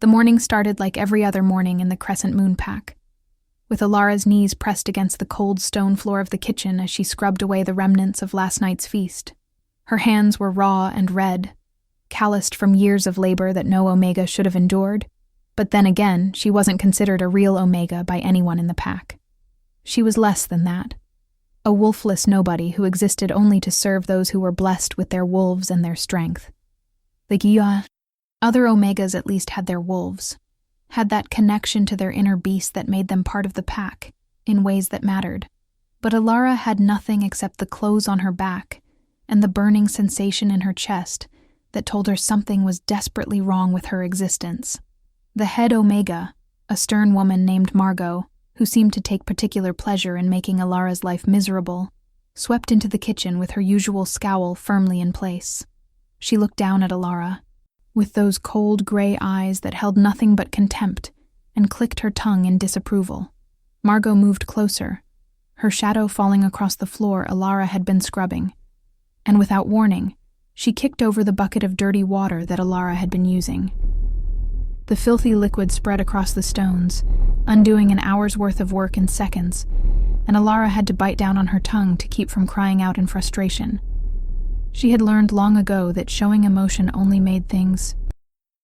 The morning started like every other morning in the Crescent Moon Pack, with Alara's knees pressed against the cold stone floor of the kitchen as she scrubbed away the remnants of last night's feast. Her hands were raw and red, calloused from years of labor that no Omega should have endured, but then again, she wasn't considered a real Omega by anyone in the pack. She was less than that. A wolfless nobody who existed only to serve those who were blessed with their wolves and their strength. Other Omegas at least had their wolves, had that connection to their inner beast that made them part of the pack, in ways that mattered. But Alara had nothing except the clothes on her back and the burning sensation in her chest that told her something was desperately wrong with her existence. The head Omega, a stern woman named Margot, who seemed to take particular pleasure in making Alara's life miserable, swept into the kitchen with her usual scowl firmly in place. She looked down at Alara, with those cold gray eyes that held nothing but contempt, and clicked her tongue in disapproval. Margot moved closer, her shadow falling across the floor Alara had been scrubbing, and without warning, she kicked over the bucket of dirty water that Alara had been using. The filthy liquid spread across the stones, undoing an hour's worth of work in seconds, and Alara had to bite down on her tongue to keep from crying out in frustration. She had learned long ago that showing emotion only made things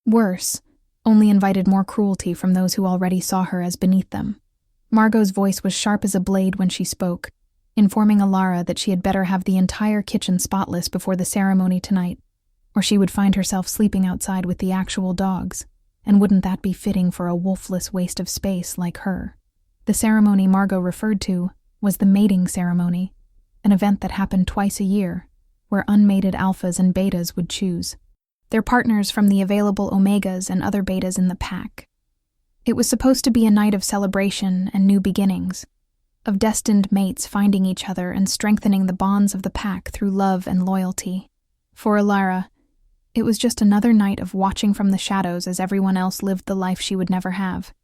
worse, only invited more cruelty from those who already saw her as beneath them. Margot's voice was sharp as a blade when she spoke, informing Alara that she had better have the entire kitchen spotless before the ceremony tonight, or she would find herself sleeping outside with the actual dogs, and wouldn't that be fitting for a wolfless waste of space like her? The ceremony Margot referred to was the mating ceremony, an event that happened twice a year, where unmated alphas and betas would choose their partners from the available omegas and other betas in the pack. It was supposed to be a night of celebration and new beginnings, of destined mates finding each other and strengthening the bonds of the pack through love and loyalty. For Alara, it was just another night of watching from the shadows as everyone else lived the life she would never have.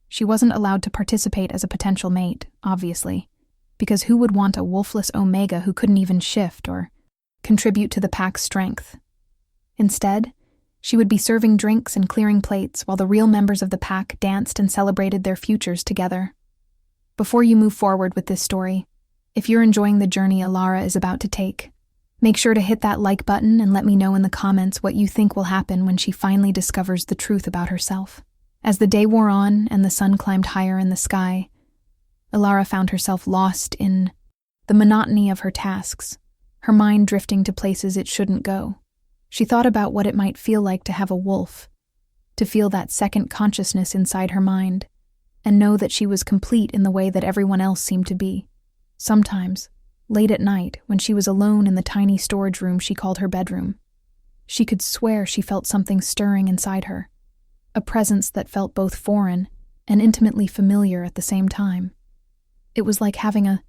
She wasn't allowed to participate as a potential mate, obviously, because who would want a wolfless Omega who couldn't even shift or contribute to the pack's strength? Instead, she would be serving drinks and clearing plates while the real members of the pack danced and celebrated their futures together. Before you move forward with this story, if you're enjoying the journey Alara is about to take, make sure to hit that like button and let me know in the comments what you think will happen when she finally discovers the truth about herself. As the day wore on and the sun climbed higher in the sky, Alara found herself lost in the monotony of her tasks, her mind drifting to places it shouldn't go. She thought about what it might feel like to have a wolf, to feel that second consciousness inside her mind, and know that she was complete in the way that everyone else seemed to be. Sometimes, late at night, when she was alone in the tiny storage room she called her bedroom, she could swear she felt something stirring inside her, a presence that felt both foreign and intimately familiar at the same time. It was like having a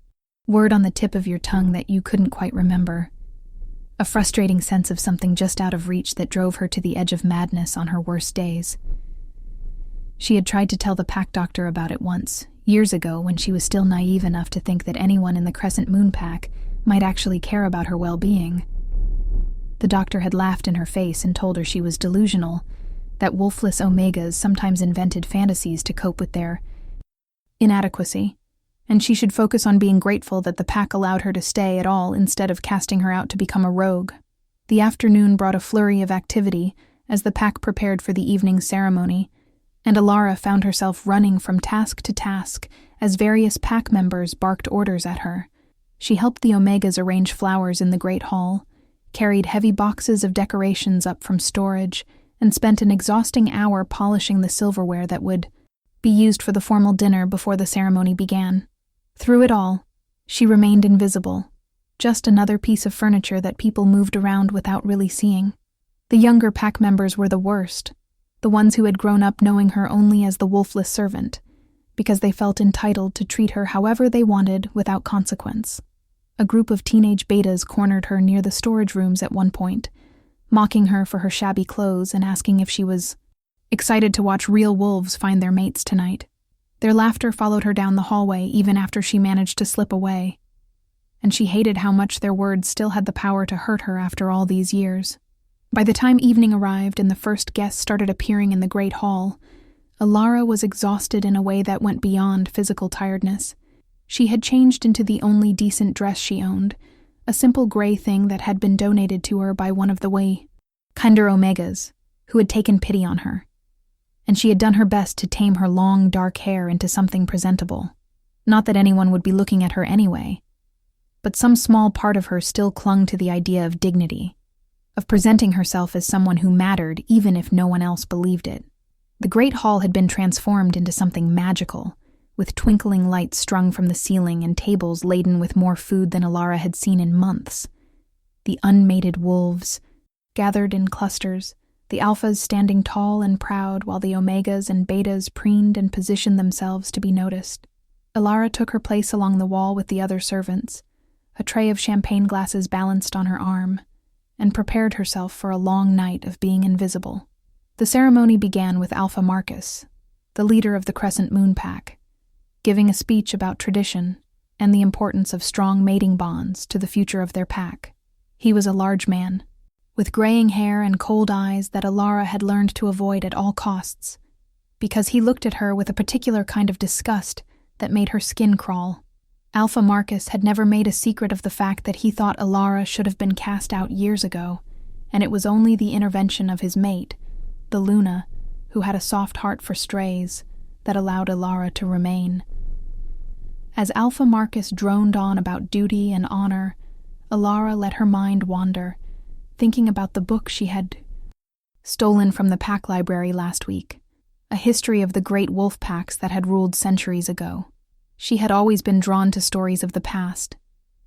word on the tip of your tongue that you couldn't quite remember, a frustrating sense of something just out of reach that drove her to the edge of madness on her worst days. She had tried to tell the pack doctor about it once, years ago, when she was still naive enough to think that anyone in the Crescent Moon Pack might actually care about her well-being. The doctor had laughed in her face and told her she was delusional, that wolfless Omegas sometimes invented fantasies to cope with their inadequacy, and she should focus on being grateful that the pack allowed her to stay at all instead of casting her out to become a rogue. The afternoon brought a flurry of activity as the pack prepared for the evening ceremony, and Alara found herself running from task to task as various pack members barked orders at her. She helped the Omegas arrange flowers in the Great Hall, carried heavy boxes of decorations up from storage, and spent an exhausting hour polishing the silverware that would be used for the formal dinner before the ceremony began. Through it all, she remained invisible, just another piece of furniture that people moved around without really seeing. The younger pack members were the worst, the ones who had grown up knowing her only as the wolfless servant, because they felt entitled to treat her however they wanted without consequence. A group of teenage betas cornered her near the storage rooms at one point, mocking her for her shabby clothes and asking if she was excited to watch real wolves find their mates tonight. Their laughter followed her down the hallway even after she managed to slip away, and she hated how much their words still had the power to hurt her after all these years. By the time evening arrived and the first guests started appearing in the great hall, Alara was exhausted in a way that went beyond physical tiredness. She had changed into the only decent dress she owned, a simple gray thing that had been donated to her by one of the kinder Omegas, who had taken pity on her. And she had done her best to tame her long, dark hair into something presentable. Not that anyone would be looking at her anyway, but some small part of her still clung to the idea of dignity, of presenting herself as someone who mattered even if no one else believed it. The great hall had been transformed into something magical, with twinkling lights strung from the ceiling and tables laden with more food than Alara had seen in months. The unmated wolves gathered in clusters, the alphas standing tall and proud while the omegas and betas preened and positioned themselves to be noticed. Alara took her place along the wall with the other servants, a tray of champagne glasses balanced on her arm, and prepared herself for a long night of being invisible. The ceremony began with Alpha Marcus, the leader of the Crescent Moon Pack, giving a speech about tradition and the importance of strong mating bonds to the future of their pack. He was a large man, with graying hair and cold eyes that Alara had learned to avoid at all costs, because he looked at her with a particular kind of disgust that made her skin crawl. Alpha Marcus had never made a secret of the fact that he thought Alara should have been cast out years ago, and it was only the intervention of his mate, the Luna, who had a soft heart for strays, that allowed Alara to remain. As Alpha Marcus droned on about duty and honor, Alara let her mind wander, thinking about the book she had stolen from the pack library last week, a history of the great wolf packs that had ruled centuries ago. She had always been drawn to stories of the past,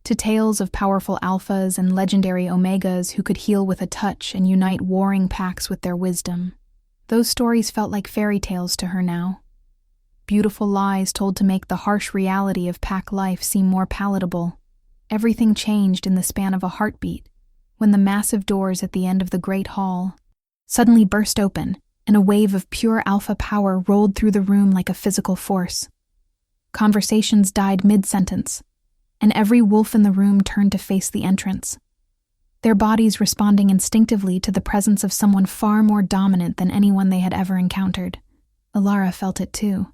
to tales of powerful alphas and legendary omegas who could heal with a touch and unite warring packs with their wisdom. Those stories felt like fairy tales to her now. Beautiful lies told to make the harsh reality of pack life seem more palatable. Everything changed in the span of a heartbeat, when the massive doors at the end of the great hall suddenly burst open, and a wave of pure alpha power rolled through the room like a physical force. Conversations died mid-sentence, and every wolf in the room turned to face the entrance, their bodies responding instinctively to the presence of someone far more dominant than anyone they had ever encountered. Alara felt it too,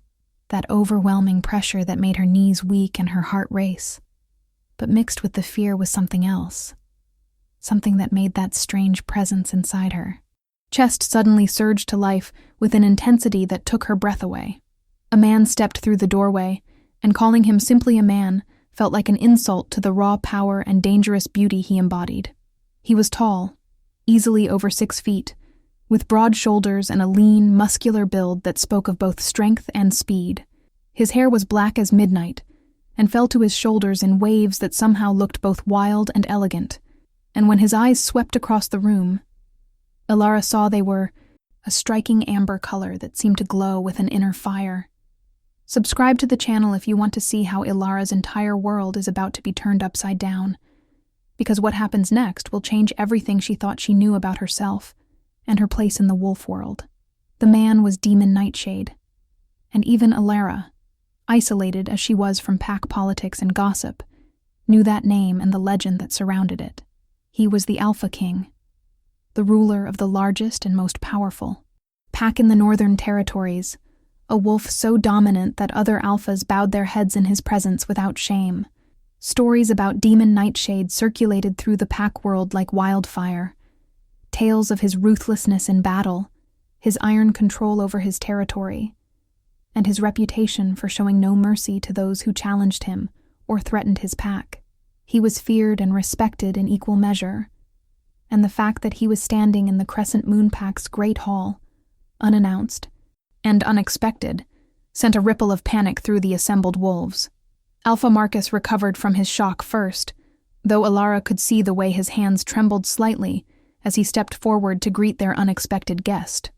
that overwhelming pressure that made her knees weak and her heart race. But mixed with the fear was something else, something that made that strange presence inside her. Chest suddenly surged to life with an intensity that took her breath away. A man stepped through the doorway, and calling him simply a man felt like an insult to the raw power and dangerous beauty he embodied. He was tall, easily over 6 feet, with broad shoulders and a lean, muscular build that spoke of both strength and speed. His hair was black as midnight, and fell to his shoulders in waves that somehow looked both wild and elegant, and when his eyes swept across the room, Alara saw they were a striking amber color that seemed to glow with an inner fire. Subscribe to the channel if you want to see how Ilara's entire world is about to be turned upside down, because what happens next will change everything she thought she knew about herself and her place in the wolf world. The man was Demon Nightshade, and even Alara, isolated as she was from pack politics and gossip, knew that name and the legend that surrounded it. He was the Alpha King, the ruler of the largest and most powerful pack in the Northern Territories, a wolf so dominant that other alphas bowed their heads in his presence without shame. Stories about Demon Nightshade circulated through the pack world like wildfire. Tales of his ruthlessness in battle, his iron control over his territory, and his reputation for showing no mercy to those who challenged him or threatened his pack. He was feared and respected in equal measure, and the fact that he was standing in the Crescent Moon Pack's great hall, unannounced and unexpected, sent a ripple of panic through the assembled wolves. Alpha Marcus recovered from his shock first, though Alara could see the way his hands trembled slightly as he stepped forward to greet their unexpected guest.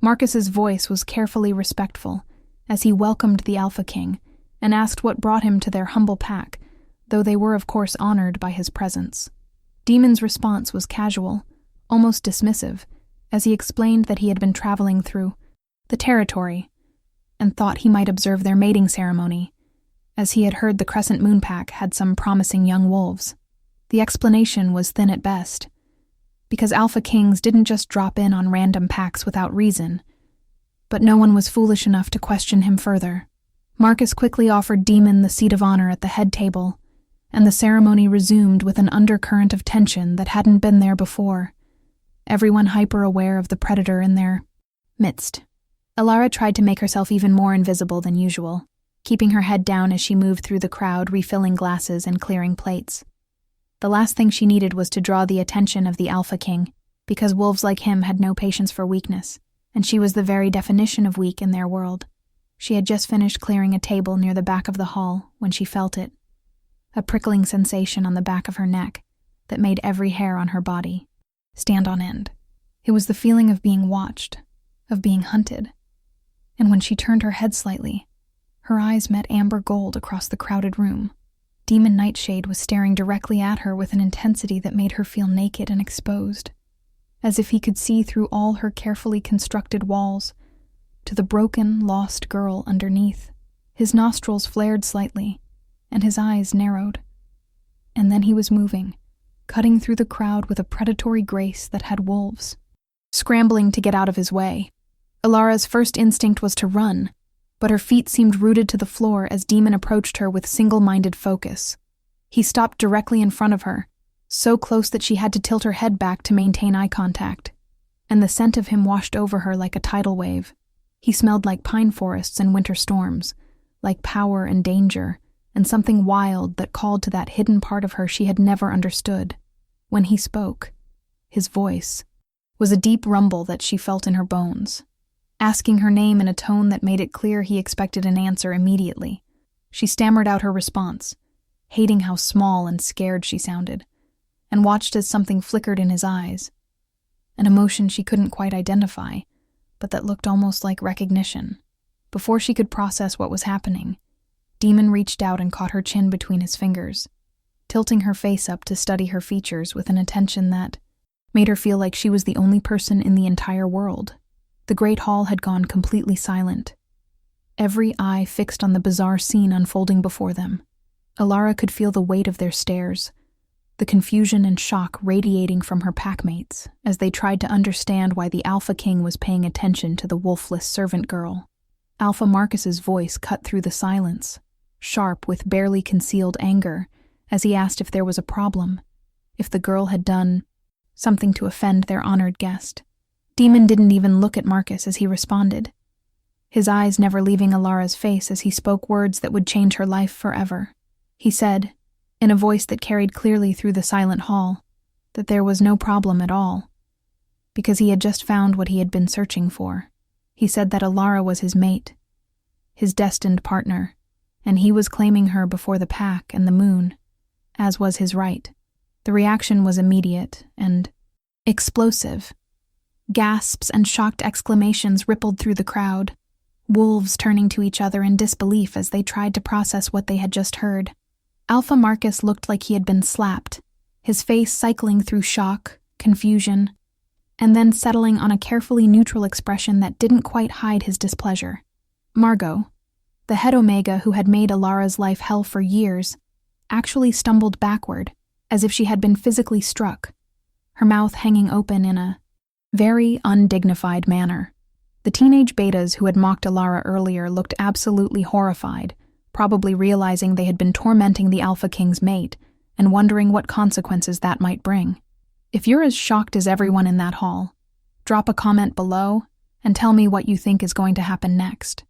Marcus's voice was carefully respectful as he welcomed the Alpha King and asked what brought him to their humble pack, though they were of course honored by his presence. Demon's response was casual, almost dismissive, as he explained that he had been traveling through the territory and thought he might observe their mating ceremony, as he had heard the Crescent Moon Pack had some promising young wolves. The explanation was thin at best, because Alpha Kings didn't just drop in on random packs without reason. But no one was foolish enough to question him further. Marcus quickly offered Demon the seat of honor at the head table, and the ceremony resumed with an undercurrent of tension that hadn't been there before, everyone hyper-aware of the predator in their midst. Alara tried to make herself even more invisible than usual, keeping her head down as she moved through the crowd, refilling glasses and clearing plates. The last thing she needed was to draw the attention of the Alpha King, because wolves like him had no patience for weakness, and she was the very definition of weak in their world. She had just finished clearing a table near the back of the hall when she felt it, a prickling sensation on the back of her neck that made every hair on her body stand on end. It was the feeling of being watched, of being hunted. And when she turned her head slightly, her eyes met amber gold across the crowded room. Demon Nightshade was staring directly at her with an intensity that made her feel naked and exposed, as if he could see through all her carefully constructed walls to the broken, lost girl underneath. His nostrils flared slightly, and his eyes narrowed. And then he was moving, cutting through the crowd with a predatory grace that had wolves scrambling to get out of his way. Alara's first instinct was to run, but her feet seemed rooted to the floor as Demon approached her with single-minded focus. He stopped directly in front of her, so close that she had to tilt her head back to maintain eye contact, and the scent of him washed over her like a tidal wave. He smelled like pine forests and winter storms, like power and danger, and something wild that called to that hidden part of her she had never understood. When he spoke, his voice was a deep rumble that she felt in her bones, asking her name in a tone that made it clear he expected an answer immediately. She stammered out her response, hating how small and scared she sounded, and watched as something flickered in his eyes, an emotion she couldn't quite identify, but that looked almost like recognition. Before she could process what was happening, Demon reached out and caught her chin between his fingers, tilting her face up to study her features with an attention that made her feel like she was the only person in the entire world. The great hall had gone completely silent, every eye fixed on the bizarre scene unfolding before them. Alara could feel the weight of their stares, the confusion and shock radiating from her packmates as they tried to understand why the Alpha King was paying attention to the wolfless servant girl. Alpha Marcus's voice cut through the silence, sharp with barely concealed anger, as he asked if there was a problem, if the girl had done something to offend their honored guest. Demon didn't even look at Marcus as he responded, his eyes never leaving Alara's face as he spoke words that would change her life forever. He said, in a voice that carried clearly through the silent hall, that there was no problem at all, because he had just found what he had been searching for. He said that Alara was his mate, his destined partner, and he was claiming her before the pack and the moon, as was his right. The reaction was immediate and explosive. Gasps and shocked exclamations rippled through the crowd, wolves turning to each other in disbelief as they tried to process what they had just heard. Alpha Marcus looked like he had been slapped, his face cycling through shock, confusion, and then settling on a carefully neutral expression that didn't quite hide his displeasure. Margot, the head Omega who had made Alara's life hell for years, actually stumbled backward, as if she had been physically struck, her mouth hanging open in a very undignified manner. The teenage betas who had mocked Alara earlier looked absolutely horrified, probably realizing they had been tormenting the Alpha King's mate and wondering what consequences that might bring. If you're as shocked as everyone in that hall, drop a comment below and tell me what you think is going to happen next,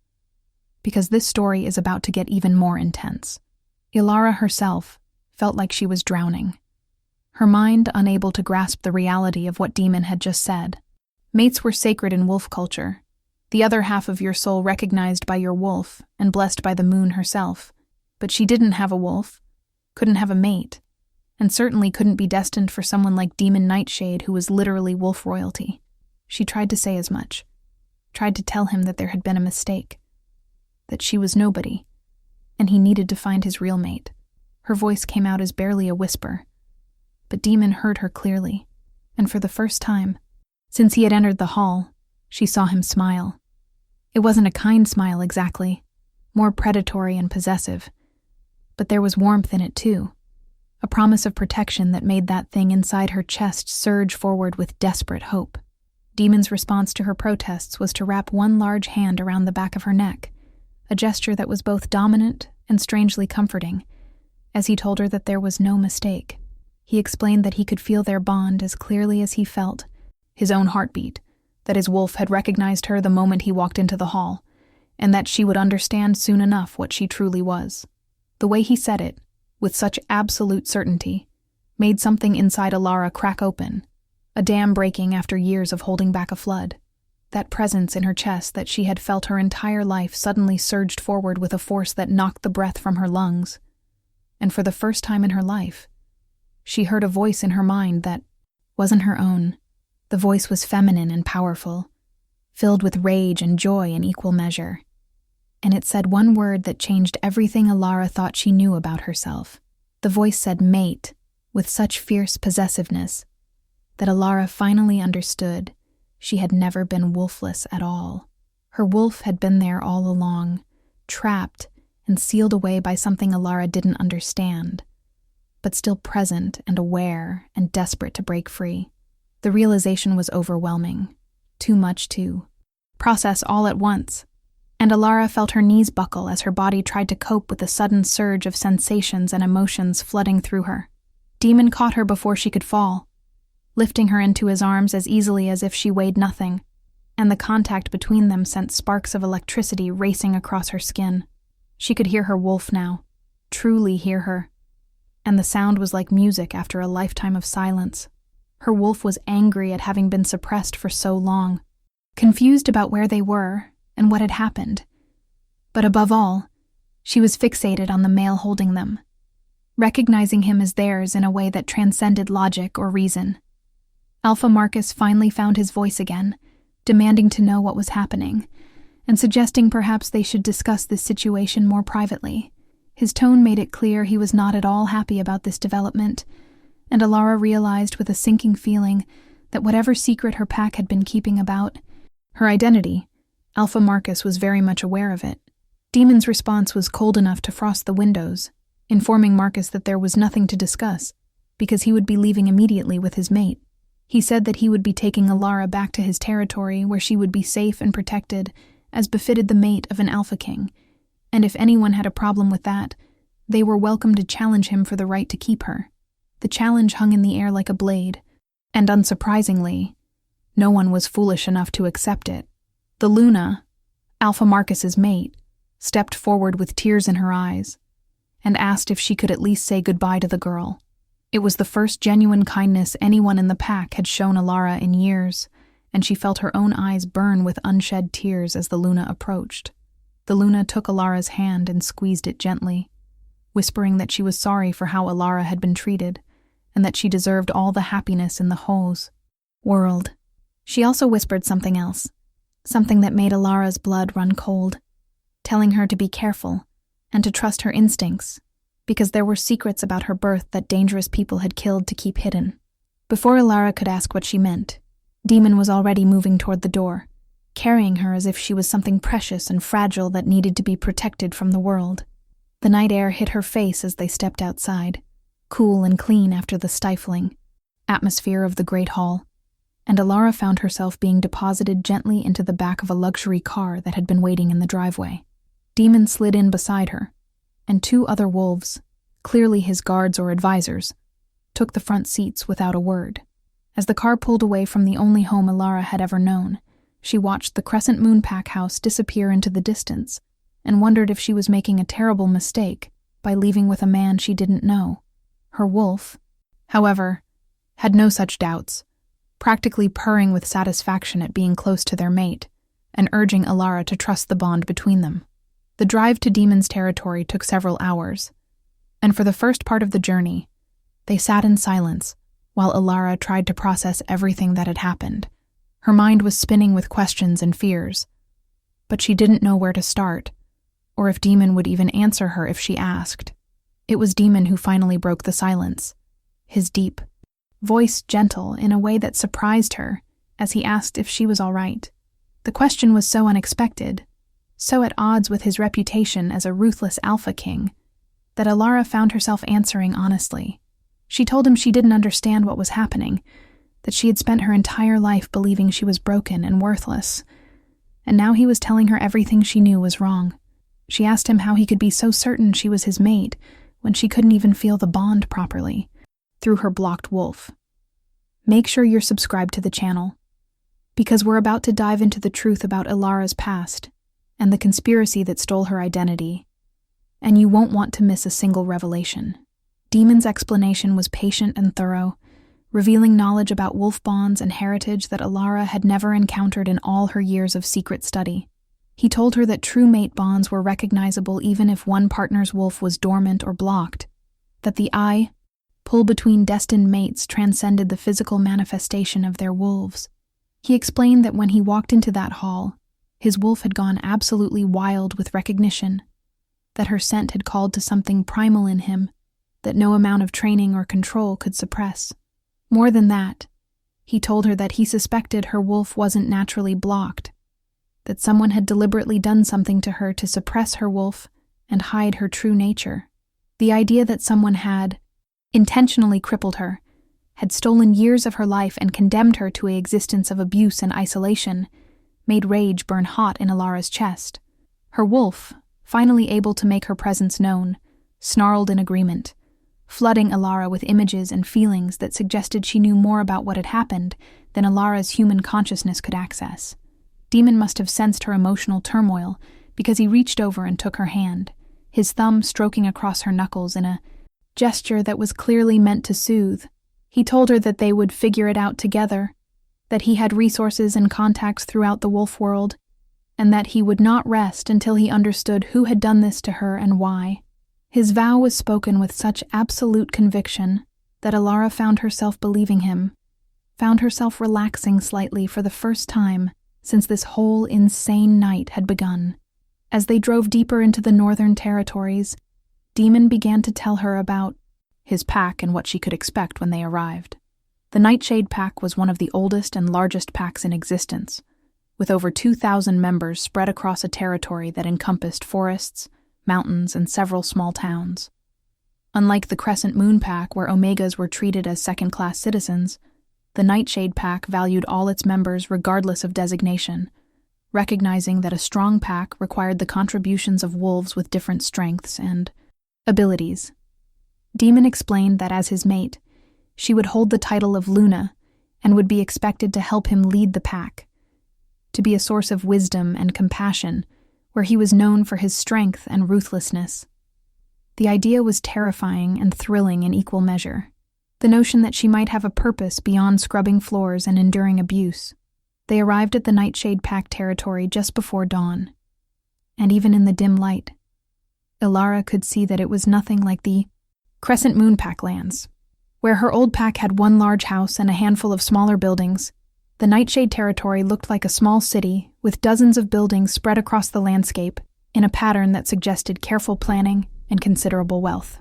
because this story is about to get even more intense. Alara herself felt like she was drowning, her mind unable to grasp the reality of what Demon had just said. Mates were sacred in wolf culture, the other half of your soul recognized by your wolf and blessed by the moon herself. But she didn't have a wolf, couldn't have a mate, and certainly couldn't be destined for someone like Demon Nightshade, who was literally wolf royalty. She tried to say as much, tried to tell him that there had been a mistake, that she was nobody, and he needed to find his real mate. Her voice came out as barely a whisper, but Demon heard her clearly, and for the first time since he had entered the hall, she saw him smile. It wasn't a kind smile exactly, more predatory and possessive, but there was warmth in it too, a promise of protection that made that thing inside her chest surge forward with desperate hope. Demon's response to her protests was to wrap one large hand around the back of her neck, a gesture that was both dominant and strangely comforting. As he told her that there was no mistake, he explained that he could feel their bond as clearly as he felt his own heartbeat, that his wolf had recognized her the moment he walked into the hall, and that she would understand soon enough what she truly was. The way he said it, with such absolute certainty, made something inside Alara crack open, a dam breaking after years of holding back a flood. That presence in her chest that she had felt her entire life suddenly surged forward with a force that knocked the breath from her lungs. And for the first time in her life, she heard a voice in her mind that wasn't her own. The voice was feminine and powerful, filled with rage and joy in equal measure. And it said one word that changed everything Alara thought she knew about herself. The voice said mate, with such fierce possessiveness that Alara finally understood she had never been wolfless at all. Her wolf had been there all along, trapped and sealed away by something Alara didn't understand, but still present and aware and desperate to break free. The realization was overwhelming, too much to process all at once, and Alara felt her knees buckle as her body tried to cope with the sudden surge of sensations and emotions flooding through her. Demon caught her before she could fall, lifting her into his arms as easily as if she weighed nothing, and the contact between them sent sparks of electricity racing across her skin. She could hear her wolf now, truly hear her, and the sound was like music after a lifetime of silence. Her wolf was angry at having been suppressed for so long, confused about where they were and what had happened. But above all, she was fixated on the male holding them, recognizing him as theirs in a way that transcended logic or reason. Alpha Marcus finally found his voice again, demanding to know what was happening, and suggesting perhaps they should discuss this situation more privately. His tone made it clear he was not at all happy about this development, and Alara realized with a sinking feeling that whatever secret her pack had been keeping about her identity, Alpha Marcus was very much aware of it. Demon's response was cold enough to frost the windows, informing Marcus that there was nothing to discuss, because he would be leaving immediately with his mate. He said that he would be taking Alara back to his territory where she would be safe and protected, as befitted the mate of an Alpha King, and if anyone had a problem with that, they were welcome to challenge him for the right to keep her. The challenge hung in the air like a blade, and unsurprisingly, no one was foolish enough to accept it. The Luna, Alpha Marcus's mate, stepped forward with tears in her eyes, and asked if she could at least say goodbye to the girl. It was the first genuine kindness anyone in the pack had shown Alara in years, and she felt her own eyes burn with unshed tears as the Luna approached. The Luna took Alara's hand and squeezed it gently, whispering that she was sorry for how Alara had been treated, and that she deserved all the happiness in the whole world. She also whispered something else, something that made Alara's blood run cold, telling her to be careful and to trust her instincts, because there were secrets about her birth that dangerous people had killed to keep hidden. Before Alara could ask what she meant, Demon was already moving toward the door, carrying her as if she was something precious and fragile that needed to be protected from the world. The night air hit her face as they stepped outside, cool and clean after the stifling atmosphere of the great hall, and Alara found herself being deposited gently into the back of a luxury car that had been waiting in the driveway. Demon slid in beside her, and two other wolves, clearly his guards or advisors, took the front seats without a word. As the car pulled away from the only home Alara had ever known, she watched the Crescent Moon Pack house disappear into the distance and wondered if she was making a terrible mistake by leaving with a man she didn't know. Her wolf, however, had no such doubts, practically purring with satisfaction at being close to their mate and urging Alara to trust the bond between them. The drive to Demon's territory took several hours, and for the first part of the journey, they sat in silence while Alara tried to process everything that had happened. Her mind was spinning with questions and fears, but she didn't know where to start, or if Demon would even answer her if she asked. It was Demon who finally broke the silence, his deep voice gentle in a way that surprised her as he asked if she was all right. The question was so unexpected, so at odds with his reputation as a ruthless Alpha King, that Alara found herself answering honestly. She told him she didn't understand what was happening, that she had spent her entire life believing she was broken and worthless, and now he was telling her everything she knew was wrong. She asked him how he could be so certain she was his mate when she couldn't even feel the bond properly through her blocked wolf. Make sure you're subscribed to the channel, because we're about to dive into the truth about Ilara's past and the conspiracy that stole her identity, and you won't want to miss a single revelation. Demon's explanation was patient and thorough, revealing knowledge about wolf bonds and heritage that Ilara had never encountered in all her years of secret study. He told her that true mate bonds were recognizable even if one partner's wolf was dormant or blocked, that the eye pull between destined mates transcended the physical manifestation of their wolves. He explained that when he walked into that hall, his wolf had gone absolutely wild with recognition, that her scent had called to something primal in him that no amount of training or control could suppress. More than that, he told her that he suspected her wolf wasn't naturally blocked, that someone had deliberately done something to her to suppress her wolf and hide her true nature. The idea that someone had intentionally crippled her, had stolen years of her life and condemned her to an existence of abuse and isolation, made rage burn hot in Ilara's chest. Her wolf, finally able to make her presence known, snarled in agreement, flooding Ilara with images and feelings that suggested she knew more about what had happened than Ilara's human consciousness could access. Demon must have sensed her emotional turmoil because he reached over and took her hand, his thumb stroking across her knuckles in a gesture that was clearly meant to soothe. He told her that they would figure it out together, that he had resources and contacts throughout the wolf world, and that he would not rest until he understood who had done this to her and why. His vow was spoken with such absolute conviction that Ilara found herself believing him, found herself relaxing slightly for the first time since this whole insane night had begun. As they drove deeper into the northern territories, Demon began to tell her about his pack and what she could expect when they arrived. The Nightshade Pack was one of the oldest and largest packs in existence, with over 2,000 members spread across a territory that encompassed forests, mountains, and several small towns. Unlike the Crescent Moon Pack, where Omegas were treated as second-class citizens, the Nightshade Pack valued all its members regardless of designation, recognizing that a strong pack required the contributions of wolves with different strengths and abilities. Demon explained that as his mate, she would hold the title of Luna and would be expected to help him lead the pack, to be a source of wisdom and compassion where he was known for his strength and ruthlessness. The idea was terrifying and thrilling in equal measure, the notion that she might have a purpose beyond scrubbing floors and enduring abuse. They arrived at the Nightshade Pack territory just before dawn, and even in the dim light, Ilara could see that it was nothing like the Crescent Moon Pack lands. Where her old pack had one large house and a handful of smaller buildings, the Nightshade territory looked like a small city with dozens of buildings spread across the landscape in a pattern that suggested careful planning and considerable wealth.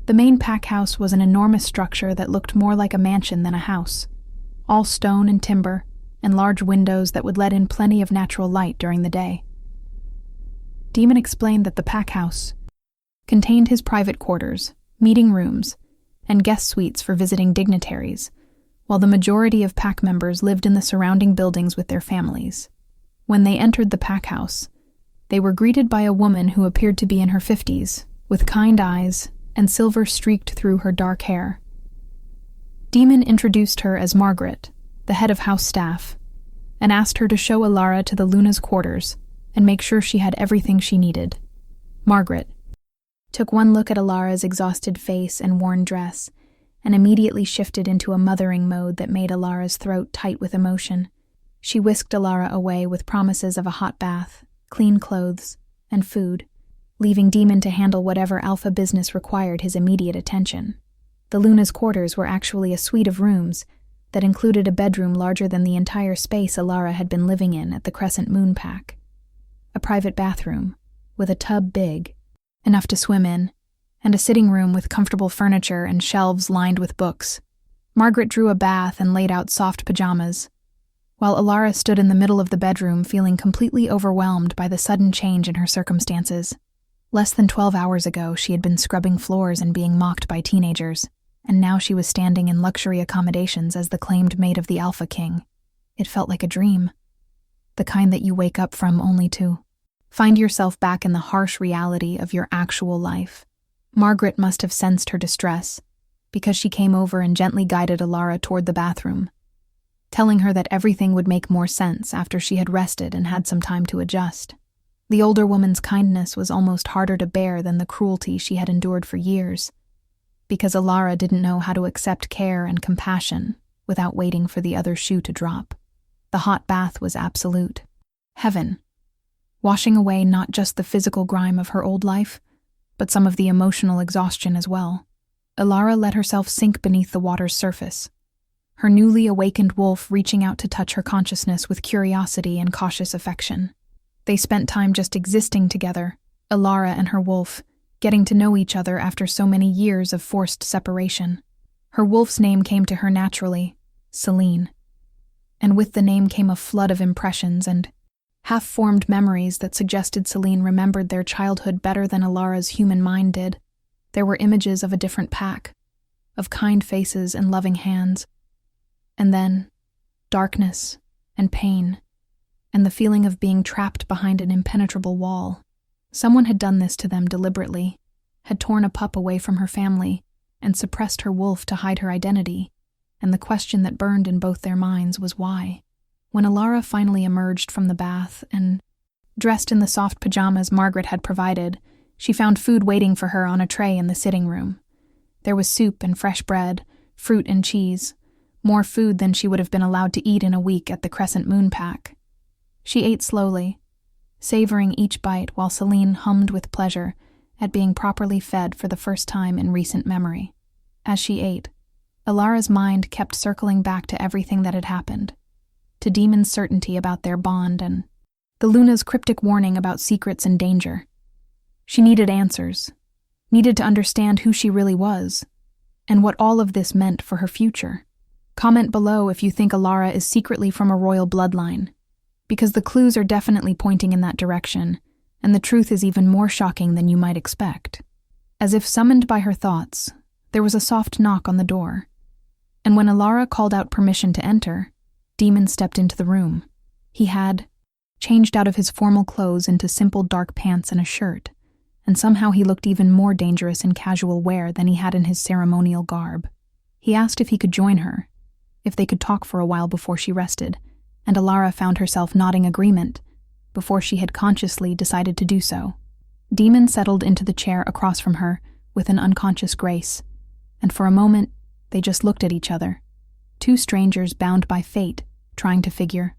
The main pack house was an enormous structure that looked more like a mansion than a house, all stone and timber, and large windows that would let in plenty of natural light during the day. Demon explained that the pack house contained his private quarters, meeting rooms, and guest suites for visiting dignitaries, while the majority of pack members lived in the surrounding buildings with their families. When they entered the pack house, they were greeted by a woman who appeared to be in her 50s, with kind eyes and silver streaked through her dark hair. Demon introduced her as Margaret, the head of house staff, and asked her to show Ilara to the Luna's quarters and make sure she had everything she needed. Margaret took one look at Ilara's exhausted face and worn dress, and immediately shifted into a mothering mode that made Ilara's throat tight with emotion. She whisked Ilara away with promises of a hot bath, clean clothes, and food, leaving Demon to handle whatever alpha business required his immediate attention. The Luna's quarters were actually a suite of rooms that included a bedroom larger than the entire space Ilara had been living in at the Crescent Moon Pack, a private bathroom with a tub big enough to swim in, and a sitting room with comfortable furniture and shelves lined with books. Margaret drew a bath and laid out soft pajamas, while Ilara stood in the middle of the bedroom feeling completely overwhelmed by the sudden change in her circumstances. Less than 12 hours ago, she had been scrubbing floors and being mocked by teenagers, and now she was standing in luxury accommodations as the claimed mate of the Alpha King. It felt like a dream, the kind that you wake up from only to find yourself back in the harsh reality of your actual life. Margaret must have sensed her distress, because she came over and gently guided Alara toward the bathroom, telling her that everything would make more sense after she had rested and had some time to adjust. The older woman's kindness was almost harder to bear than the cruelty she had endured for years, because Alara didn't know how to accept care and compassion without waiting for the other shoe to drop. The hot bath was absolute heaven, washing away not just the physical grime of her old life, but some of the emotional exhaustion as well. Alara let herself sink beneath the water's surface, her newly awakened wolf reaching out to touch her consciousness with curiosity and cautious affection. They spent time just existing together, Alara and her wolf, getting to know each other after so many years of forced separation. Her wolf's name came to her naturally, Celine. And with the name came a flood of impressions and half-formed memories that suggested Celine remembered their childhood better than Alara's human mind did. There were images of a different pack, of kind faces and loving hands. And then, darkness and pain, and the feeling of being trapped behind an impenetrable wall. Someone had done this to them deliberately, had torn a pup away from her family, and suppressed her wolf to hide her identity, and the question that burned in both their minds was why. When Alara finally emerged from the bath and, dressed in the soft pajamas Margaret had provided, she found food waiting for her on a tray in the sitting room. There was soup and fresh bread, fruit and cheese, more food than she would have been allowed to eat in a week at the Crescent Moon Pack. She ate slowly, savoring each bite while Celine hummed with pleasure at being properly fed for the first time in recent memory. As she ate, Alara's mind kept circling back to everything that had happened, to Demon's certainty about their bond and the Luna's cryptic warning about secrets and danger. She needed answers, needed to understand who she really was, and what all of this meant for her future. Comment below if you think Alara is secretly from a royal bloodline, because the clues are definitely pointing in that direction, and the truth is even more shocking than you might expect. As if summoned by her thoughts, there was a soft knock on the door, and when Alara called out permission to enter, Demon stepped into the room. He had changed out of his formal clothes into simple dark pants and a shirt, and somehow he looked even more dangerous in casual wear than he had in his ceremonial garb. He asked if he could join her, if they could talk for a while before she rested, and Alara found herself nodding agreement before she had consciously decided to do so. Demon settled into the chair across from her with an unconscious grace, and for a moment they just looked at each other, two strangers bound by fate, trying to figure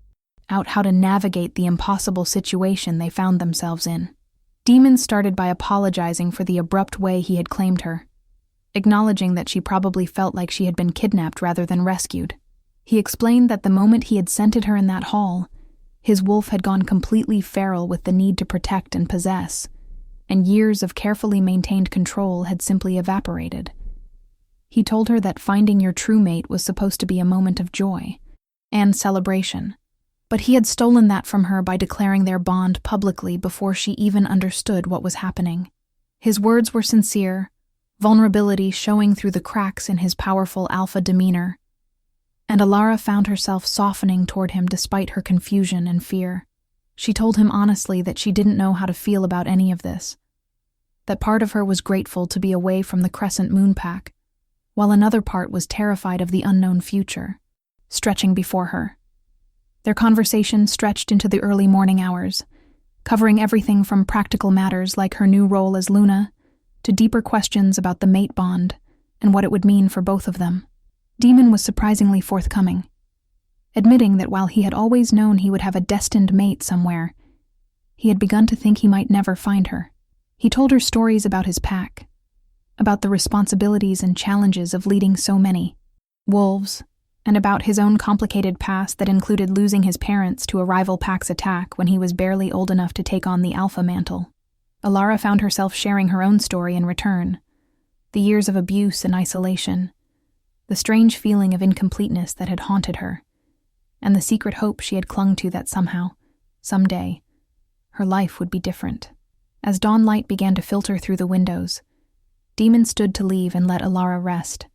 out how to navigate the impossible situation they found themselves in. Demon started by apologizing for the abrupt way he had claimed her, acknowledging that she probably felt like she had been kidnapped rather than rescued. He explained that the moment he had scented her in that hall, his wolf had gone completely feral with the need to protect and possess, and years of carefully maintained control had simply evaporated. He told her that finding your true mate was supposed to be a moment of joy and celebration, but he had stolen that from her by declaring their bond publicly before she even understood what was happening. His words were sincere, vulnerability showing through the cracks in his powerful alpha demeanor, and Alara found herself softening toward him despite her confusion and fear. She told him honestly that she didn't know how to feel about any of this, that part of her was grateful to be away from the Crescent Moon Pack, while another part was terrified of the unknown future, stretching before her. Their conversation stretched into the early morning hours, covering everything from practical matters like her new role as Luna, to deeper questions about the mate bond and what it would mean for both of them. Demon was surprisingly forthcoming, admitting that while he had always known he would have a destined mate somewhere, he had begun to think he might never find her. He told her stories about his pack, about the responsibilities and challenges of leading so many wolves, and about his own complicated past that included losing his parents to a rival pack's attack when he was barely old enough to take on the alpha mantle. Alara found herself sharing her own story in return, the years of abuse and isolation, the strange feeling of incompleteness that had haunted her, and the secret hope she had clung to that somehow, someday, her life would be different. As dawn light began to filter through the windows, Demon stood to leave and let Alara rest.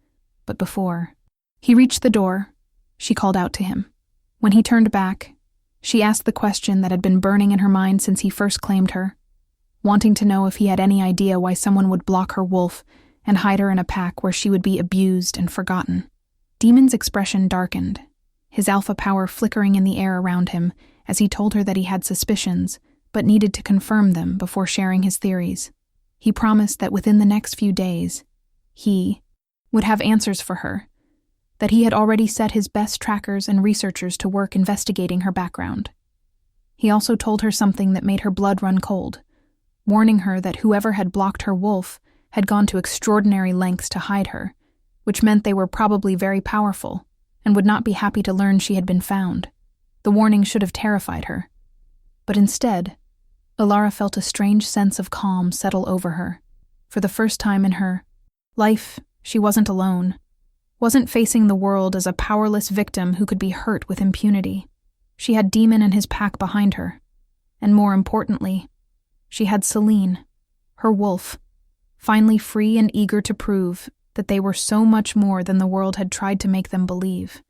But before he reached the door, she called out to him. When he turned back, she asked the question that had been burning in her mind since he first claimed her, wanting to know if he had any idea why someone would block her wolf and hide her in a pack where she would be abused and forgotten. Demon's expression darkened, his alpha power flickering in the air around him as he told her that he had suspicions, but needed to confirm them before sharing his theories. He promised that within the next few days, he would have answers for her, that he had already set his best trackers and researchers to work investigating her background. He also told her something that made her blood run cold, warning her that whoever had blocked her wolf had gone to extraordinary lengths to hide her, which meant they were probably very powerful and would not be happy to learn she had been found. The warning should have terrified her. But instead, Alara felt a strange sense of calm settle over her. For the first time in her life, she wasn't alone, wasn't facing the world as a powerless victim who could be hurt with impunity. She had Demon and his pack behind her, and more importantly, she had Celine, her wolf, finally free and eager to prove that they were so much more than the world had tried to make them believe.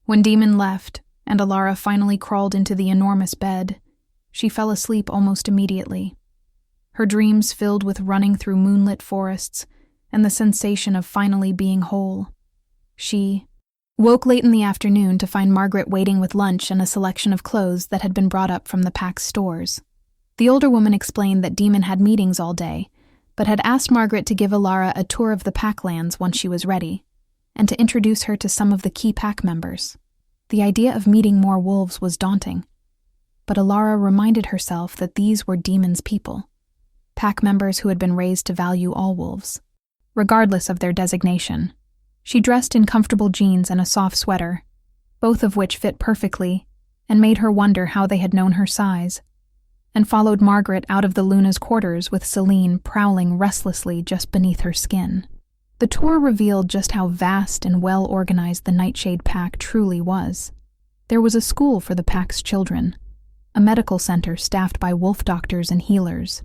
When Demon left, and Alara finally crawled into the enormous bed, she fell asleep almost immediately. Her dreams filled with running through moonlit forests and the sensation of finally being whole. She woke late in the afternoon to find Margaret waiting with lunch and a selection of clothes that had been brought up from the pack's stores. The older woman explained that Demon had meetings all day, but had asked Margaret to give Alara a tour of the pack lands once she was ready, and to introduce her to some of the key pack members. The idea of meeting more wolves was daunting, but Alara reminded herself that these were Demon's people, pack members who had been raised to value all wolves, regardless of their designation. She dressed in comfortable jeans and a soft sweater, both of which fit perfectly and made her wonder how they had known her size, and followed Margaret out of the Luna's quarters with Celine prowling restlessly just beneath her skin. The tour revealed just how vast and well-organized the Nightshade Pack truly was. There was a school for the pack's children, a medical center staffed by wolf doctors and healers,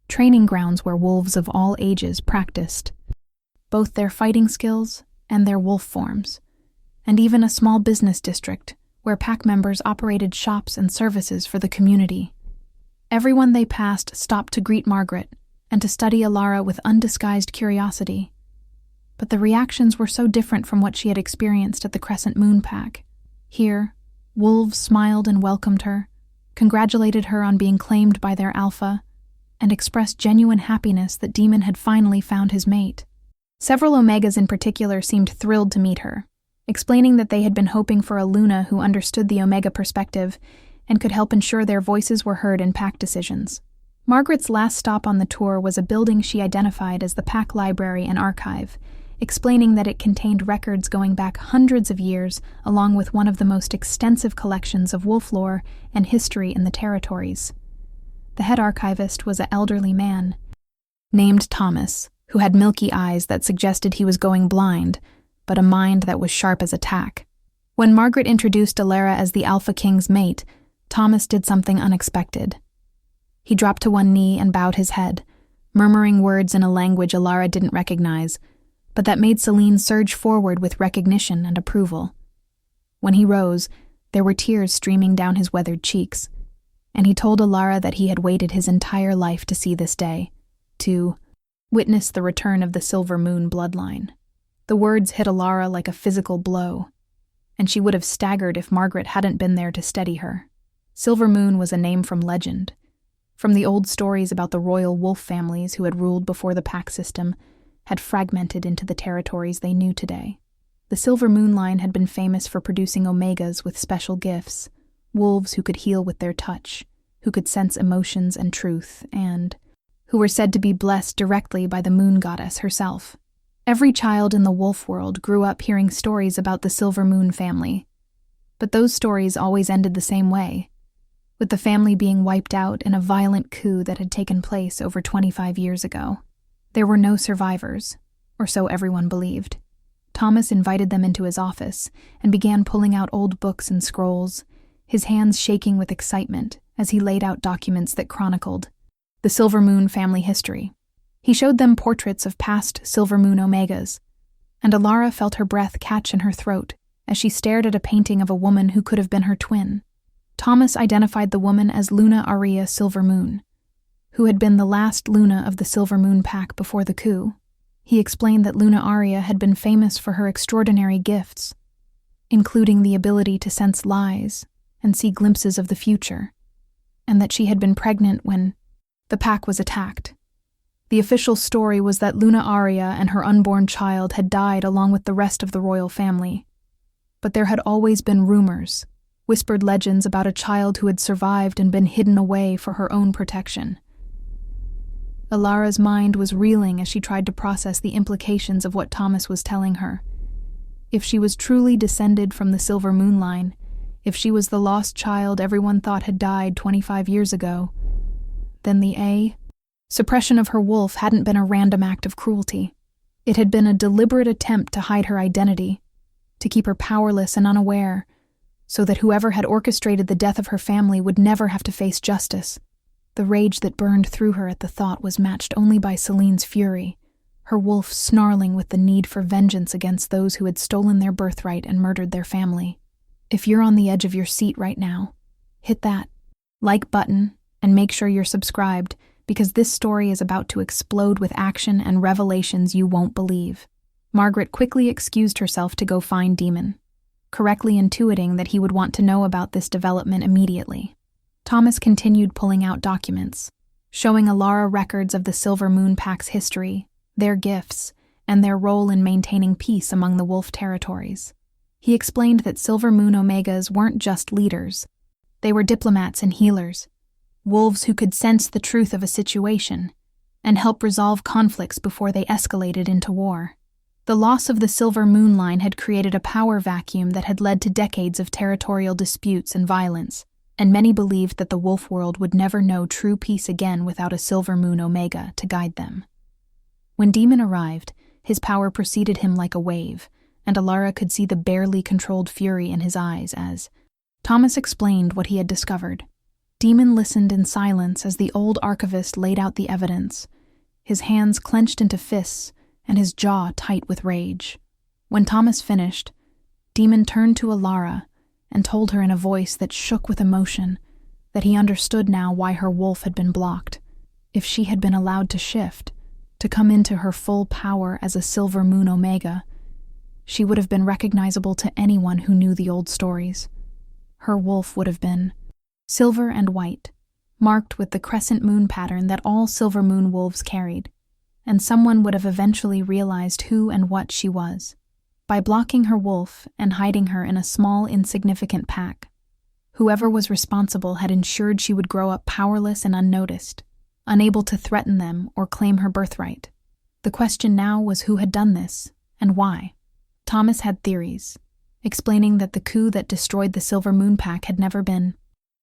training grounds where wolves of all ages practiced both their fighting skills and their wolf forms, and even a small business district where pack members operated shops and services for the community. Everyone they passed stopped to greet Margaret and to study Alara with undisguised curiosity. But the reactions were so different from what she had experienced at the Crescent Moon Pack. Here, wolves smiled and welcomed her, congratulated her on being claimed by their alpha, and expressed genuine happiness that Demon had finally found his mate. Several Omegas in particular seemed thrilled to meet her, explaining that they had been hoping for a Luna who understood the Omega perspective and could help ensure their voices were heard in pack decisions. Margaret's last stop on the tour was a building she identified as the Pack Library and Archive, explaining that it contained records going back hundreds of years, along with one of the most extensive collections of wolf lore and history in the territories. The head archivist was an elderly man named Thomas, who had milky eyes that suggested he was going blind, but a mind that was sharp as a tack. When Margaret introduced Alara as the Alpha King's mate, Thomas did something unexpected. He dropped to one knee and bowed his head, murmuring words in a language Alara didn't recognize, but that made Celine surge forward with recognition and approval. When he rose, there were tears streaming down his weathered cheeks, and he told Alara that he had waited his entire life to see this day, to witness the return of the Silver Moon bloodline. The words hit Alara like a physical blow, and she would have staggered if Margaret hadn't been there to steady her. Silver Moon was a name from legend, from the old stories about the royal wolf families who had ruled before the pack system had fragmented into the territories they knew today. The Silver Moon line had been famous for producing Omegas with special gifts, wolves who could heal with their touch, who could sense emotions and truth, and who were said to be blessed directly by the moon goddess herself. Every child in the wolf world grew up hearing stories about the Silver Moon family, but those stories always ended the same way, with the family being wiped out in a violent coup that had taken place over 25 years ago. There were no survivors, or so everyone believed. Thomas invited them into his office and began pulling out old books and scrolls, his hands shaking with excitement as he laid out documents that chronicled the Silver Moon family history. He showed them portraits of past Silver Moon Omegas, and Alara felt her breath catch in her throat as she stared at a painting of a woman who could have been her twin. Thomas identified the woman as Luna Aria Silver Moon, who had been the last Luna of the Silver Moon pack before the coup. He explained that Luna Aria had been famous for her extraordinary gifts, including the ability to sense lies and see glimpses of the future, and that she had been pregnant when the pack was attacked. The official story was that Luna Aria and her unborn child had died along with the rest of the royal family. But there had always been rumors, whispered legends about a child who had survived and been hidden away for her own protection. Alara's mind was reeling as she tried to process the implications of what Thomas was telling her. If she was truly descended from the Silver Moon line, if she was the lost child everyone thought had died 25 years ago, then the suppression of her wolf hadn't been a random act of cruelty. It had been a deliberate attempt to hide her identity, to keep her powerless and unaware, so that whoever had orchestrated the death of her family would never have to face justice. The rage that burned through her at the thought was matched only by Celine's fury, her wolf snarling with the need for vengeance against those who had stolen their birthright and murdered their family. If you're on the edge of your seat right now, hit that like button and make sure you're subscribed, because this story is about to explode with action and revelations you won't believe. Margaret quickly excused herself to go find Demon, correctly intuiting that he would want to know about this development immediately. Thomas continued pulling out documents, showing Alara records of the Silver Moon Pack's history, their gifts, and their role in maintaining peace among the wolf territories. He explained that Silver Moon Omegas weren't just leaders. They were diplomats and healers, wolves who could sense the truth of a situation and help resolve conflicts before they escalated into war. The loss of the Silver Moon line had created a power vacuum that had led to decades of territorial disputes and violence, and many believed that the wolf world would never know true peace again without a Silver Moon Omega to guide them. When Demon arrived, his power preceded him like a wave, and Alara could see the barely controlled fury in his eyes as Thomas explained what he had discovered. Demon listened in silence as the old archivist laid out the evidence, his hands clenched into fists and his jaw tight with rage. When Thomas finished, Demon turned to Alara and told her in a voice that shook with emotion that he understood now why her wolf had been blocked. If she had been allowed to shift, to come into her full power as a Silver Moon Omega, she would have been recognizable to anyone who knew the old stories. Her wolf would have been silver and white, marked with the crescent moon pattern that all Silver Moon wolves carried, and someone would have eventually realized who and what she was. By blocking her wolf and hiding her in a small, insignificant pack, whoever was responsible had ensured she would grow up powerless and unnoticed, unable to threaten them or claim her birthright. The question now was who had done this, and why. Thomas had theories, explaining that the coup that destroyed the Silver Moon Pack had never been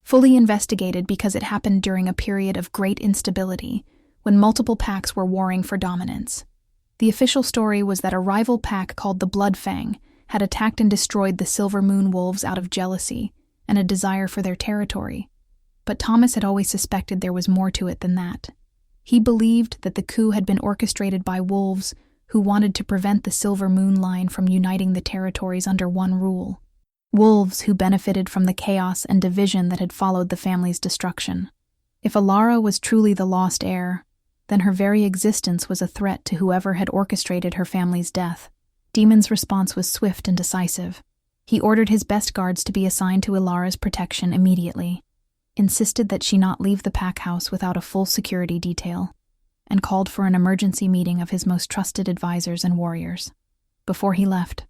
fully investigated because it happened during a period of great instability, when multiple packs were warring for dominance. The official story was that a rival pack called the Blood Fang had attacked and destroyed the Silver Moon wolves out of jealousy and a desire for their territory. But Thomas had always suspected there was more to it than that. He believed that the coup had been orchestrated by wolves who wanted to prevent the Silver Moon line from uniting the territories under one rule. Wolves who benefited from the chaos and division that had followed the family's destruction. If Alara was truly the lost heir, then her very existence was a threat to whoever had orchestrated her family's death. Demon's response was swift and decisive. He ordered his best guards to be assigned to Alara's protection immediately, insisted that she not leave the pack house without a full security detail, and called for an emergency meeting of his most trusted advisors and warriors. Before he left,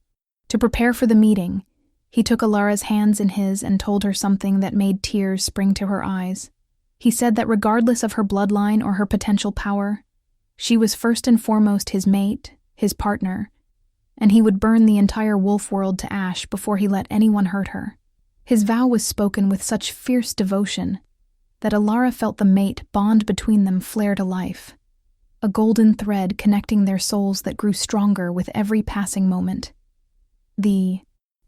to prepare for the meeting, he took Alara's hands in his and told her something that made tears spring to her eyes. He said that regardless of her bloodline or her potential power, she was first and foremost his mate, his partner, and he would burn the entire wolf world to ash before he let anyone hurt her. His vow was spoken with such fierce devotion that Alara felt the mate bond between them flare to life, a golden thread connecting their souls that grew stronger with every passing moment. The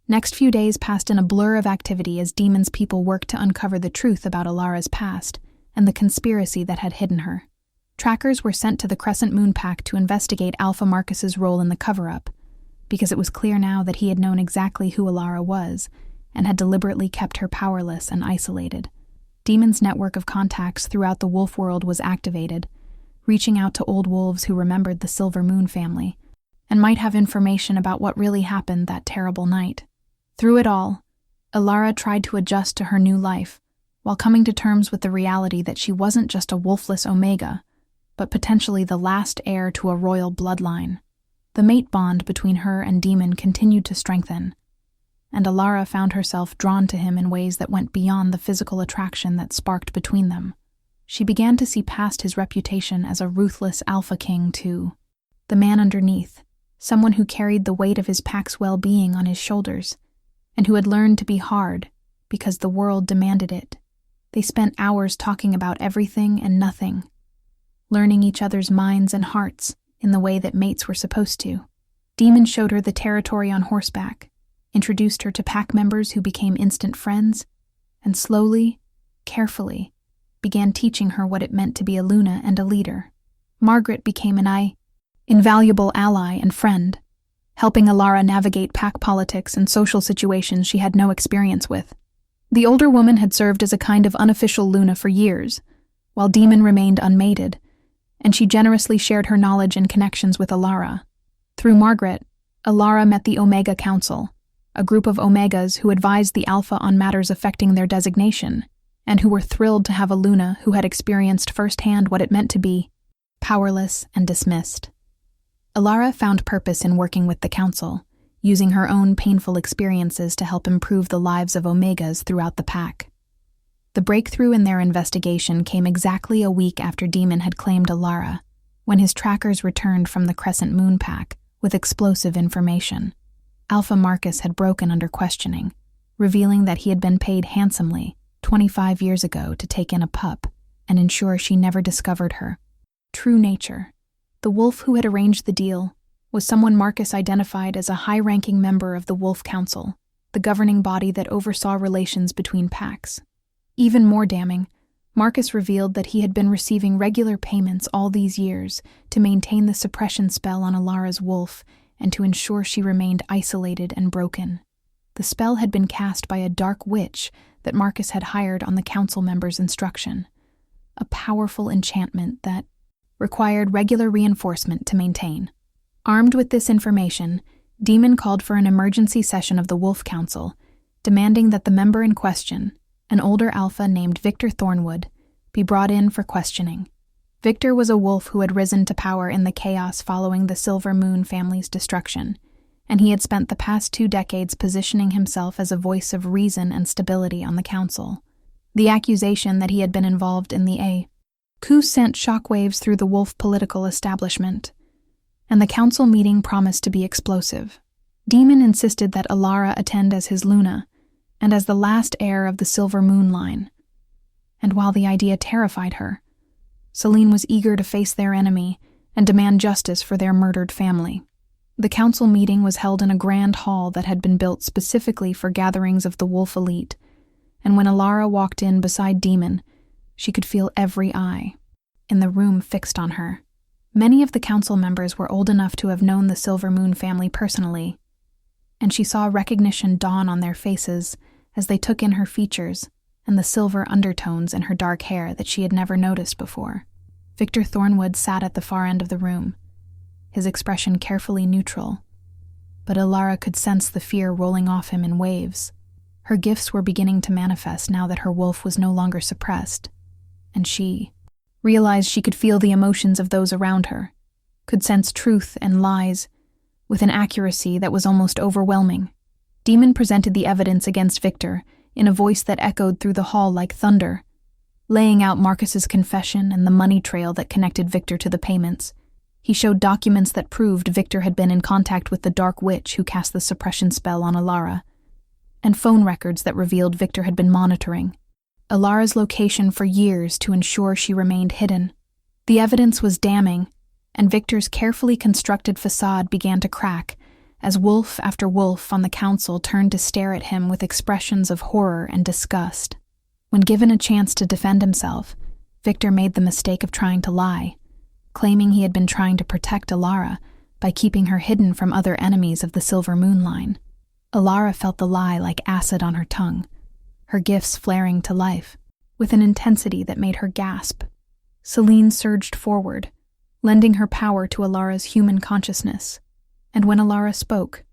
next few days passed in a blur of activity as Demon's people worked to uncover the truth about Alara's past and the conspiracy that had hidden her. Trackers were sent to the Crescent Moon Pack to investigate Alpha Marcus's role in the cover-up, because it was clear now that he had known exactly who Alara was and had deliberately kept her powerless and isolated. Demon's network of contacts throughout the wolf world was activated, reaching out to old wolves who remembered the Silver Moon family and might have information about what really happened that terrible night. Through it all, Alara tried to adjust to her new life, while coming to terms with the reality that she wasn't just a wolfless Omega, but potentially the last heir to a royal bloodline. The mate bond between her and Demon continued to strengthen, and Alara found herself drawn to him in ways that went beyond the physical attraction that sparked between them. She began to see past his reputation as a ruthless alpha king to the man underneath, someone who carried the weight of his pack's well-being on his shoulders, and who had learned to be hard because the world demanded it. They spent hours talking about everything and nothing, learning each other's minds and hearts in the way that mates were supposed to. Demon showed her the territory on horseback, introduced her to pack members who became instant friends, and slowly, carefully, began teaching her what it meant to be a Luna and a leader. Margaret became an invaluable ally and friend, helping Alara navigate pack politics and social situations she had no experience with. The older woman had served as a kind of unofficial Luna for years, while Demon remained unmated, and she generously shared her knowledge and connections with Alara. Through Margaret, Alara met the Omega Council, a group of Omegas who advised the Alpha on matters affecting their designation, and who were thrilled to have a Luna who had experienced firsthand what it meant to be powerless and dismissed. Alara found purpose in working with the Council, using her own painful experiences to help improve the lives of Omegas throughout the pack. The breakthrough in their investigation came exactly a week after Demon had claimed Alara, when his trackers returned from the Crescent Moon Pack with explosive information. Alpha Marcus had broken under questioning, revealing that he had been paid handsomely 25 years ago to take in a pup and ensure she never discovered her true nature. The wolf who had arranged the deal was someone Marcus identified as a high-ranking member of the Wolf Council, the governing body that oversaw relations between packs. Even more damning, Marcus revealed that he had been receiving regular payments all these years to maintain the suppression spell on Alara's wolf and to ensure she remained isolated and broken. The spell had been cast by a dark witch that Marcus had hired on the council members' instruction, a powerful enchantment that required regular reinforcement to maintain. Armed with this information, Demon called for an emergency session of the Wolf Council, demanding that the member in question, an older alpha named Victor Thornwood, be brought in for questioning. Victor was a wolf who had risen to power in the chaos following the Silver Moon family's destruction, and he had spent the past 2 decades positioning himself as a voice of reason and stability on the council. The accusation that he had been involved in the coup sent shockwaves through the wolf political establishment, and the council meeting promised to be explosive. Demon insisted that Alara attend as his Luna, and as the last heir of the Silver Moon line. And while the idea terrified her, Celine was eager to face their enemy and demand justice for their murdered family. The council meeting was held in a grand hall that had been built specifically for gatherings of the wolf elite, and when Alara walked in beside Demon, she could feel every eye in the room fixed on her. Many of the council members were old enough to have known the Silver Moon family personally, and she saw recognition dawn on their faces as they took in her features and the silver undertones in her dark hair that she had never noticed before. Victor Thornwood sat at the far end of the room, his expression carefully neutral, but Alara could sense the fear rolling off him in waves. Her gifts were beginning to manifest now that her wolf was no longer suppressed, and she realized she could feel the emotions of those around her, could sense truth and lies with an accuracy that was almost overwhelming. Demon presented the evidence against Victor in a voice that echoed through the hall like thunder, laying out Marcus's confession and the money trail that connected Victor to the payments. He showed documents that proved Victor had been in contact with the dark witch who cast the suppression spell on Alara, and phone records that revealed Victor had been monitoring Alara's location for years to ensure she remained hidden. The evidence was damning, and Victor's carefully constructed facade began to crack as wolf after wolf on the council turned to stare at him with expressions of horror and disgust. When given a chance to defend himself, Victor made the mistake of trying to lie, claiming he had been trying to protect Alara by keeping her hidden from other enemies of the Silver Moon line. Alara felt the lie like acid on her tongue, her gifts flaring to life, with an intensity that made her gasp. Selene surged forward, lending her power to Alara's human consciousness, and when Alara spoke,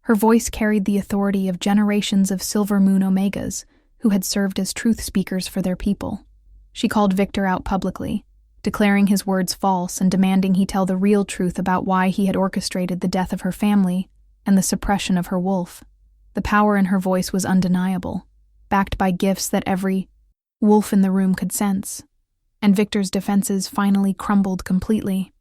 her voice carried the authority of generations of Silver Moon Omegas who had served as truth speakers for their people. She called Victor out publicly, declaring his words false and demanding he tell the real truth about why he had orchestrated the death of her family and the suppression of her wolf. The power in her voice was undeniable, backed by gifts that every wolf in the room could sense, and Victor's defenses finally crumbled completely.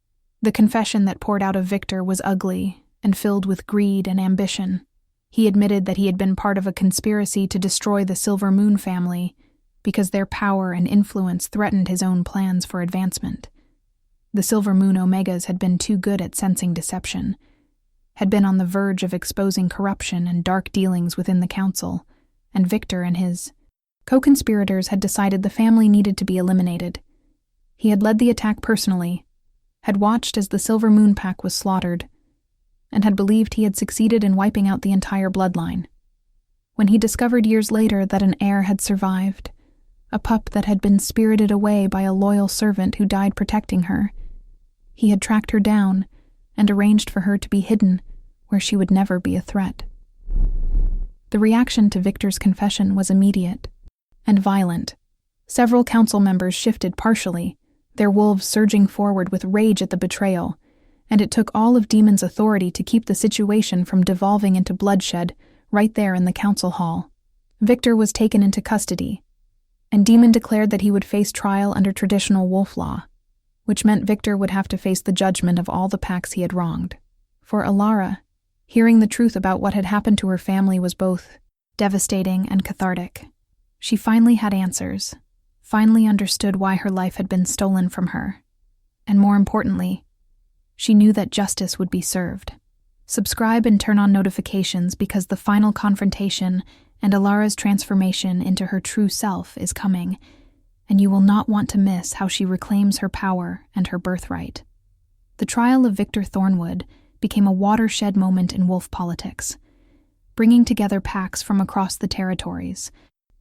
The confession that poured out of Victor was ugly and filled with greed and ambition. He admitted that he had been part of a conspiracy to destroy the Silver Moon family because their power and influence threatened his own plans for advancement. The Silver Moon Omegas had been too good at sensing deception, had been on the verge of exposing corruption and dark dealings within the council, and Victor and his co-conspirators had decided the family needed to be eliminated. He had led the attack personally, had watched as the Silver Moon Pack was slaughtered, and had believed he had succeeded in wiping out the entire bloodline. When he discovered years later that an heir had survived, a pup that had been spirited away by a loyal servant who died protecting her, he had tracked her down and arranged for her to be hidden where she would never be a threat. The reaction to Victor's confession was immediate and violent. Several council members shifted partially, their wolves surging forward with rage at the betrayal, and it took all of Demon's authority to keep the situation from devolving into bloodshed right there in the council hall. Victor was taken into custody, and Demon declared that he would face trial under traditional wolf law, which meant Victor would have to face the judgment of all the packs he had wronged. For Alara, hearing the truth about what had happened to her family was both devastating and cathartic. She finally had answers, finally understood why her life had been stolen from her, and more importantly, she knew that justice would be served. Subscribe and turn on notifications because the final confrontation and Alara's transformation into her true self is coming, and you will not want to miss how she reclaims her power and her birthright. The trial of Victor Thornwood became a watershed moment in wolf politics, bringing together packs from across the territories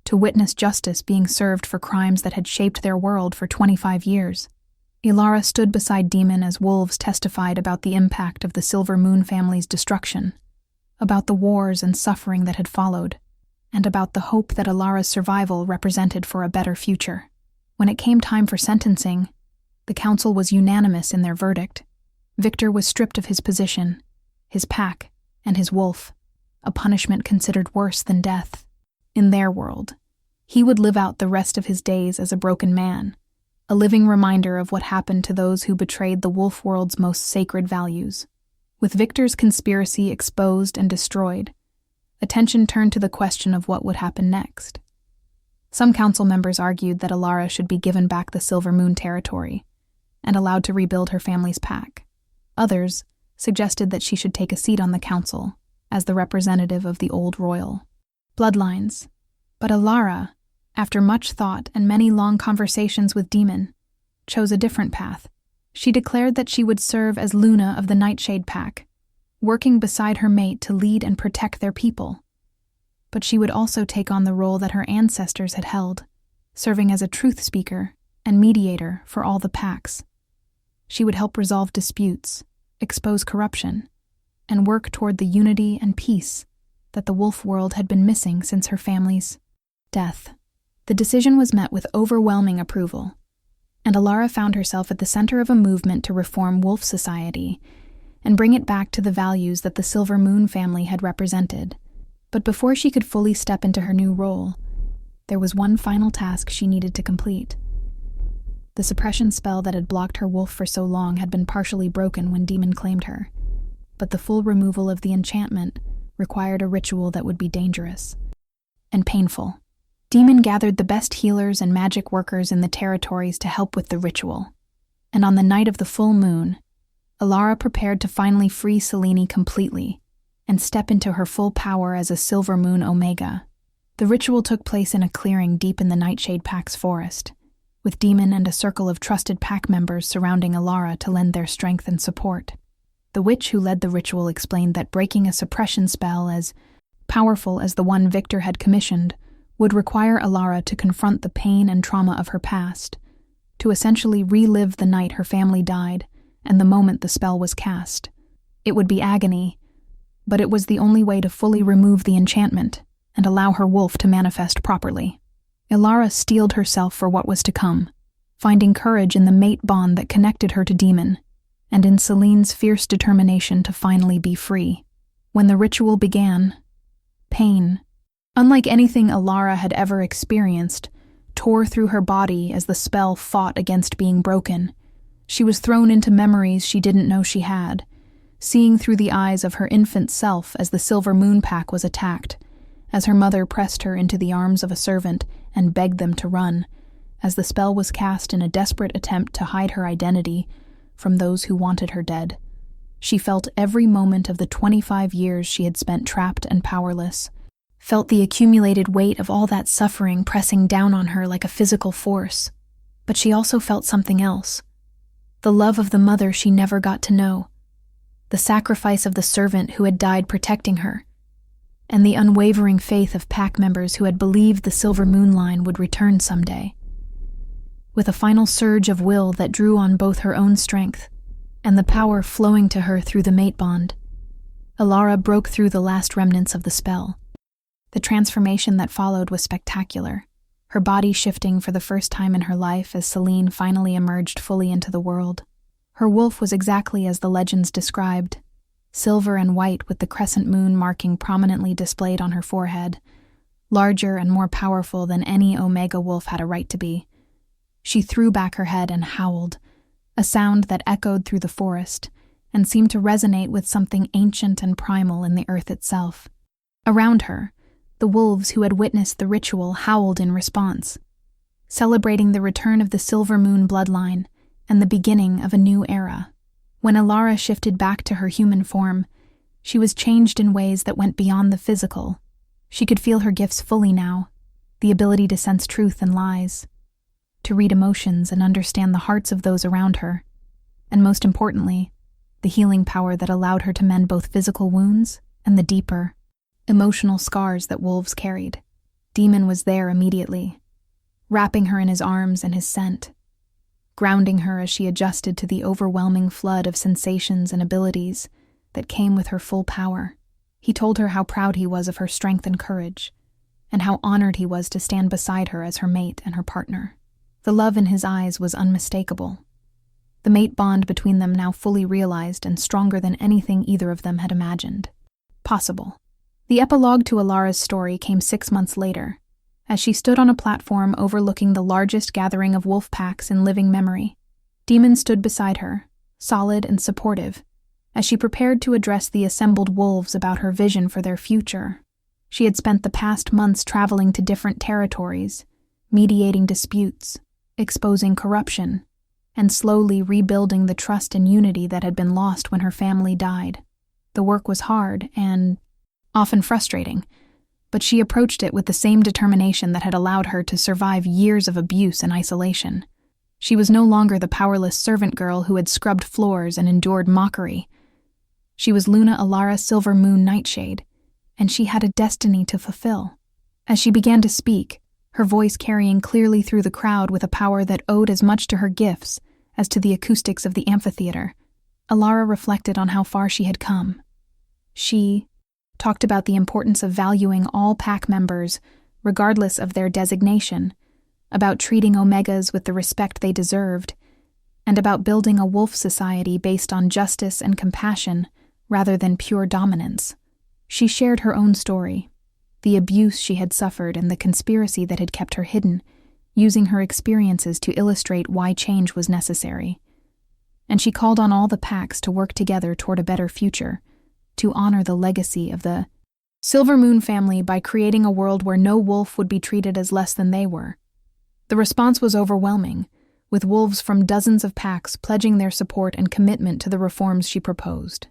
to witness justice being served for crimes that had shaped their world for 25 years. Alara stood beside Demon as wolves testified about the impact of the Silver Moon family's destruction, about the wars and suffering that had followed, and about the hope that Alara's survival represented for a better future. When it came time for sentencing, the council was unanimous in their verdict. Victor was stripped of his position, his pack, and his wolf, a punishment considered worse than death. In their world, he would live out the rest of his days as a broken man, a living reminder of what happened to those who betrayed the wolf world's most sacred values. With Victor's conspiracy exposed and destroyed, attention turned to the question of what would happen next. Some council members argued that Alara should be given back the Silver Moon territory and allowed to rebuild her family's pack. Others suggested that she should take a seat on the council as the representative of the old royal bloodlines. But Alara, after much thought and many long conversations with Demon, chose a different path. She declared that she would serve as Luna of the Nightshade Pack, working beside her mate to lead and protect their people. But she would also take on the role that her ancestors had held, serving as a truth speaker and mediator for all the packs. She would help resolve disputes, expose corruption, and work toward the unity and peace that the wolf world had been missing since her family's death. The decision was met with overwhelming approval, and Alara found herself at the center of a movement to reform wolf society and bring it back to the values that the Silver Moon family had represented. But before she could fully step into her new role, there was one final task she needed to complete. The suppression spell that had blocked her wolf for so long had been partially broken when Demon claimed her, but the full removal of the enchantment required a ritual that would be dangerous and painful. Demon gathered the best healers and magic workers in the territories to help with the ritual, and on the night of the full moon, Alara prepared to finally free Selene completely and step into her full power as a Silver Moon Omega. The ritual took place in a clearing deep in the Nightshade Pack's forest, with Demon and a circle of trusted pack members surrounding Alara to lend their strength and support. The witch who led the ritual explained that breaking a suppression spell as powerful as the one Victor had commissioned would require Alara to confront the pain and trauma of her past, to essentially relive the night her family died and the moment the spell was cast. It would be agony, but it was the only way to fully remove the enchantment and allow her wolf to manifest properly. Alara steeled herself for what was to come, finding courage in the mate bond that connected her to Demon, and in Celine's fierce determination to finally be free. When the ritual began, pain, unlike anything Alara had ever experienced, tore through her body as the spell fought against being broken. She was thrown into memories she didn't know she had, seeing through the eyes of her infant self as the Silver Moon Pack was attacked, as her mother pressed her into the arms of a servant and begged them to run, as the spell was cast in a desperate attempt to hide her identity from those who wanted her dead. She felt every moment of the 25 years she had spent trapped and powerless, felt the accumulated weight of all that suffering pressing down on her like a physical force. But she also felt something else. The love of the mother she never got to know, the sacrifice of the servant who had died protecting her, and the unwavering faith of pack members who had believed the Silver Moon line would return someday. With a final surge of will that drew on both her own strength and the power flowing to her through the mate bond, Alara broke through the last remnants of the spell. The transformation that followed was spectacular, her body shifting for the first time in her life as Celine finally emerged fully into the world. Her wolf was exactly as the legends described, silver and white with the crescent moon marking prominently displayed on her forehead, larger and more powerful than any Omega wolf had a right to be. She threw back her head and howled, a sound that echoed through the forest and seemed to resonate with something ancient and primal in the earth itself. Around her, the wolves who had witnessed the ritual howled in response, celebrating the return of the Silver Moon bloodline and the beginning of a new era. When Alara shifted back to her human form, she was changed in ways that went beyond the physical. She could feel her gifts fully now, the ability to sense truth and lies, to read emotions and understand the hearts of those around her, and most importantly, the healing power that allowed her to mend both physical wounds and the deeper, emotional scars that wolves carried. Demon was there immediately, wrapping her in his arms and his scent, grounding her as she adjusted to the overwhelming flood of sensations and abilities that came with her full power. He told her how proud he was of her strength and courage, and how honored he was to stand beside her as her mate and her partner. The love in his eyes was unmistakable. The mate bond between them now fully realized and stronger than anything either of them had imagined possible. The epilogue to Alara's story came 6 months later, as she stood on a platform overlooking the largest gathering of wolf packs in living memory. Demon stood beside her, solid and supportive, as she prepared to address the assembled wolves about her vision for their future. She had spent the past months traveling to different territories, mediating disputes, exposing corruption, and slowly rebuilding the trust and unity that had been lost when her family died. The work was hard and often frustrating, but she approached it with the same determination that had allowed her to survive years of abuse and isolation. She was no longer the powerless servant girl who had scrubbed floors and endured mockery. She was Luna Alara Silver Moon Nightshade, and she had a destiny to fulfill. As she began to speak, her voice carrying clearly through the crowd with a power that owed as much to her gifts as to the acoustics of the amphitheater, Alara reflected on how far she had come. She talked about the importance of valuing all pack members, regardless of their designation, about treating Omegas with the respect they deserved, and about building a wolf society based on justice and compassion rather than pure dominance. She shared her own story, the abuse she had suffered and the conspiracy that had kept her hidden, using her experiences to illustrate why change was necessary. And she called on all the packs to work together toward a better future, to honor the legacy of the Silver Moon family by creating a world where no wolf would be treated as less than they were. The response was overwhelming, with wolves from dozens of packs pledging their support and commitment to the reforms she proposed.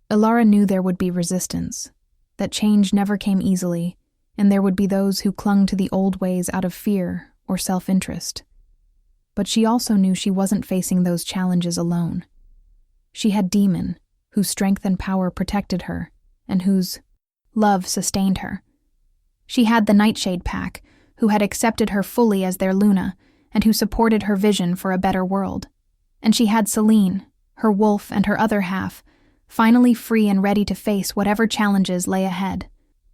Alara knew there would be resistance, that change never came easily, and there would be those who clung to the old ways out of fear or self-interest. But she also knew she wasn't facing those challenges alone. She had Demon, whose strength and power protected her, and whose love sustained her. She had the Nightshade Pack, who had accepted her fully as their Luna, and who supported her vision for a better world. And she had Celine, her wolf and her other half, finally free and ready to face whatever challenges lay ahead.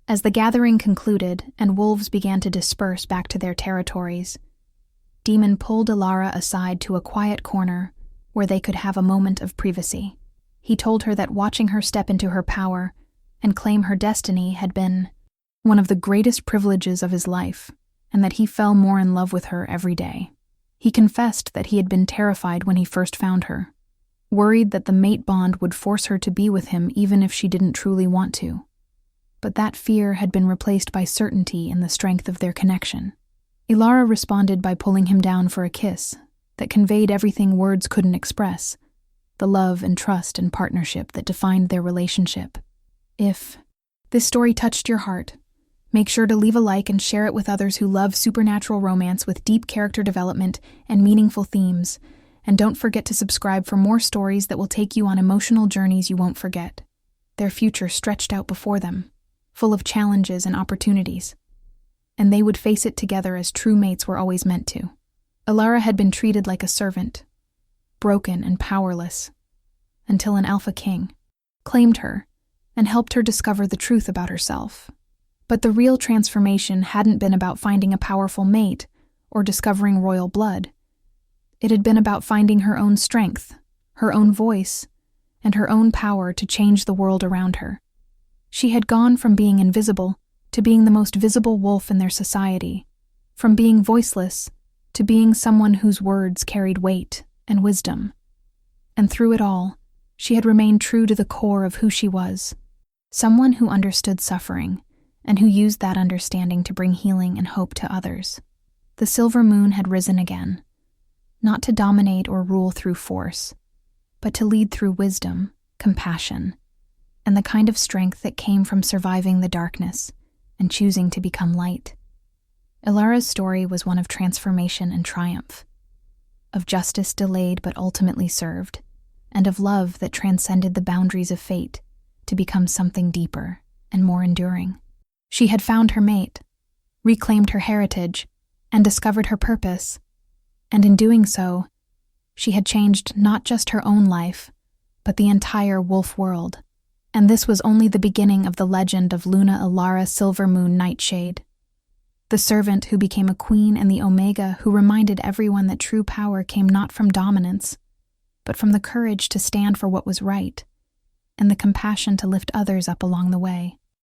As the gathering concluded and wolves began to disperse back to their territories, Demon pulled Alara aside to a quiet corner where they could have a moment of privacy. He told her that watching her step into her power and claim her destiny had been one of the greatest privileges of his life, and that he fell more in love with her every day. He confessed that he had been terrified when he first found her, worried that the mate bond would force her to be with him even if she didn't truly want to. But that fear had been replaced by certainty in the strength of their connection. Alara responded by pulling him down for a kiss that conveyed everything words couldn't express, the love and trust and partnership that defined their relationship. If this story touched your heart, make sure to leave a like and share it with others who love supernatural romance with deep character development and meaningful themes. And don't forget to subscribe for more stories that will take you on emotional journeys you won't forget. Their future stretched out before them, full of challenges and opportunities. And they would face it together as true mates were always meant to. Alara had been treated like a servant, broken and powerless, until an Alpha King claimed her and helped her discover the truth about herself. But the real transformation hadn't been about finding a powerful mate or discovering royal blood. It had been about finding her own strength, her own voice, and her own power to change the world around her. She had gone from being invisible to being the most visible wolf in their society, from being voiceless to being someone whose words carried weight and wisdom. And through it all, she had remained true to the core of who she was, someone who understood suffering and who used that understanding to bring healing and hope to others. The silver moon had risen again, not to dominate or rule through force, but to lead through wisdom, compassion, and the kind of strength that came from surviving the darkness and choosing to become light. Alara's story was one of transformation and triumph, of justice delayed but ultimately served, and of love that transcended the boundaries of fate to become something deeper and more enduring. She had found her mate, reclaimed her heritage, and discovered her purpose. And in doing so, she had changed not just her own life, but the entire wolf world. And this was only the beginning of the legend of Luna Alara Silver Moon Nightshade, the servant who became a queen and the Omega who reminded everyone that true power came not from dominance, but from the courage to stand for what was right, and the compassion to lift others up along the way.